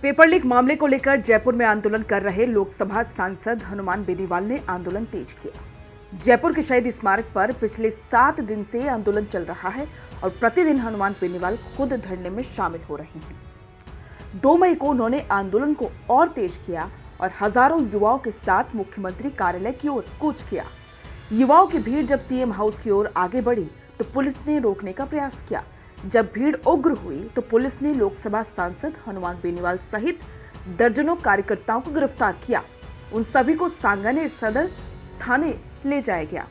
Paper leak मामले को लेकर जयपुर में आंदोलन कर रहे लोकसभा सांसद हनुमान बेनीवाल ने आंदोलन तेज किया। जयपुर के शहीद स्मारक पर पिछले 7 दिन से आंदोलन चल रहा है और प्रतिदिन हनुमान बेनीवाल खुद धरने में शामिल हो रहे हैं। 2 मई को उन्होंने आंदोलन को और तेज किया और हजारों युवाओं के साथ मुख्यमंत्री कार्यालय की ओर कूच किया। युवाओं की भीड़ जब सीएम हाउस की ओर आगे बढ़ी तो पुलिस ने रोकने का प्रयास किया। जब भीड़ उग्र हुई तो पुलिस ने लोकसभा सांसद हनुमान बेनीवाल सहित दर्जनों कार्यकर्ताओं को गिरफ्तार किया। उन सभी को सांगानेर सदर थाने ले जाया गया।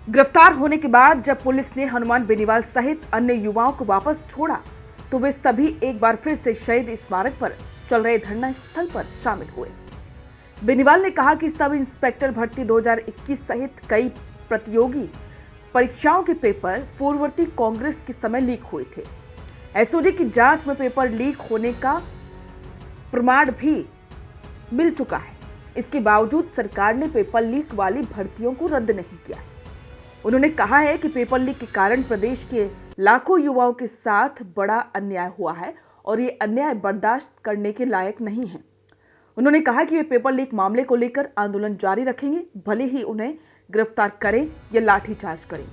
गिरफ्तार होने के बाद जब पुलिस ने हनुमान बेनीवाल सहित अन्य युवाओं को वापस छोड़ा तो वे सभी एक बार फिर से शहीद स्मारक पर चल रहे धरना स्थल पर शामिल हुए। बेनीवाल ने कहा कि सब इंस्पेक्टर भर्ती 2021 सहित कई प्रतियोगी परीक्षाओं के पेपर पूर्ववर्ती कांग्रेस के समय लीक हुए थे। एसओजी की जांच में पेपर लीक होने का प्रमाण भी मिल चुका है। इसके बावजूद सरकार ने पेपर लीक वाली भर्तियों को रद्द नहीं किया। उन्होंने कहा है कि पेपर लीक के कारण प्रदेश के लाखों युवाओं के साथ बड़ा अन्याय हुआ है और ये अन्याय बर्दाश्त करने के लायक नहीं है। उन्होंने कहा कि वे पेपर लीक मामले को लेकर आंदोलन जारी रखेंगे, भले ही उन्हें गिरफ्तार करें या लाठीचार्ज करें।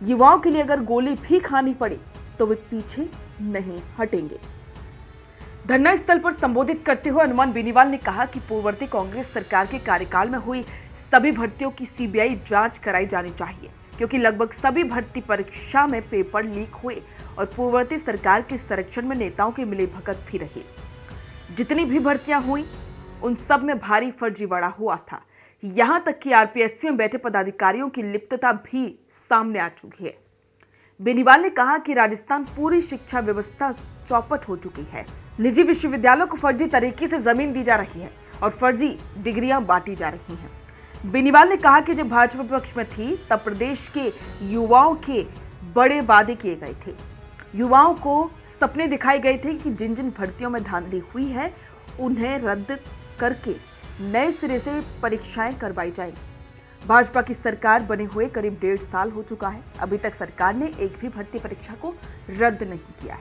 युवाओं के लिए अगर गोली भी खानी पड़ी तो वे पीछे नहीं हटेंगे। धरना स्थल पर संबोधित करते हुए हनुमान बेनीवाल ने कहा कि पूर्ववर्ती कांग्रेस सरकार के कार्यकाल में हुई सभी भर्तियों की सीबीआई जांच कराई जानी चाहिए, क्योंकि लगभग सभी भर्ती परीक्षा में पेपर लीक हुए और पूर्ववर्ती सरकार के संरक्षण में नेताओं की मिलीभगत भी रही। जितनी भी भर्तियां हुई उन सब में भारी फर्जीवाड़ा हुआ था। यहां तक कि आरपीएससी में बैठे पदाधिकारियों की लिप्तता भी सामने आ चुकी है। बेनीवाल ने कहा कि राजस्थान पूरी शिक्षा व्यवस्था चौपट हो चुकी है। निजी विश्वविद्यालयों को फर्जी तरीके से जमीन दी जा रही है और फर्जी डिग्रियां बांटी जा रही हैं। बेनीवाल ने कहा कि जब भाजपा पक्ष में थी तब प्रदेश के युवाओं के बड़े वादे किए गए थे। युवाओं को सपने दिखाए गए थे कि जिन जिन भर्तियों में धांधली हुई है उन्हें रद्द करके नए सिरे से परीक्षाएं करवाई जाएंगी। भाजपा की सरकार बने हुए करीब 1.5 साल हो चुका है। अभी तक सरकार ने एक भी भर्ती परीक्षा को रद्द नहीं किया है।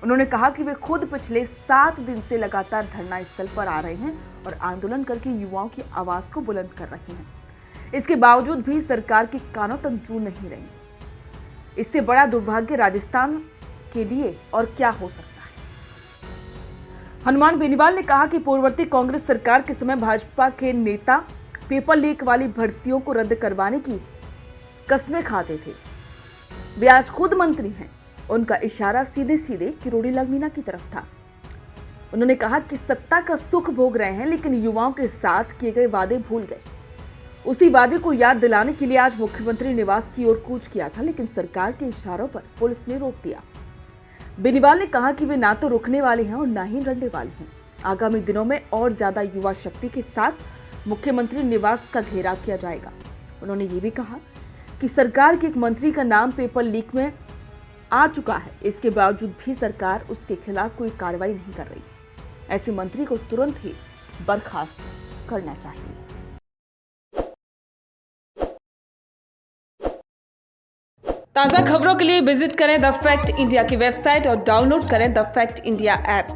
उन्होंने कहा कि वे खुद पिछले 7 दिन से लगातार धरना स्थल पर आ रहे हैं और आंदोलन करके युवाओं की आवाज को बुलंद कर रहे हैं। इसके बावजूद भी सरकार के कानों तक जू नहीं रही। इससे बड़ा दुर्भाग्य राजस्थान के लिए और क्या हो सकता है। हनुमान बेनीवाल ने कहा कि पूर्ववर्ती कांग्रेस सरकार के समय भाजपा के नेता पेपर लीक वाली भर्तियों को रद्द करवाने की कस्में खाते थे। वे आज खुद मंत्री हैं। उनका इशारा सीधे सीधे किरोड़ी लाल मीणा की तरफ था। उन्होंने कहा कि सत्ता का सुख भोग रहे हैं लेकिन युवाओं के साथ किए गए वादे भूल गए। उसी वादे को याद दिलाने के लिए आज मुख्यमंत्री निवास की ओर कूच किया था, लेकिन सरकार के इशारों पर पुलिस ने रोक दिया। बेनीवाल ने कहा कि वे ना तो रुकने वाले हैं और ना ही लड़ने वाले हैं। आगामी दिनों में और ज्यादा युवा शक्ति के साथ मुख्यमंत्री निवास का घेराव किया जाएगा। उन्होंने ये भी कहा कि सरकार के एक मंत्री का नाम पेपर लीक में आ चुका है, इसके बावजूद भी सरकार उसके खिलाफ कोई कार्रवाई नहीं कर रही। ऐसे मंत्री को तुरंत ही बर्खास्त करना चाहिए। ताज़ा खबरों के लिए विजिट करें द फैक्ट इंडिया की वेबसाइट और डाउनलोड करें द फैक्ट इंडिया ऐप।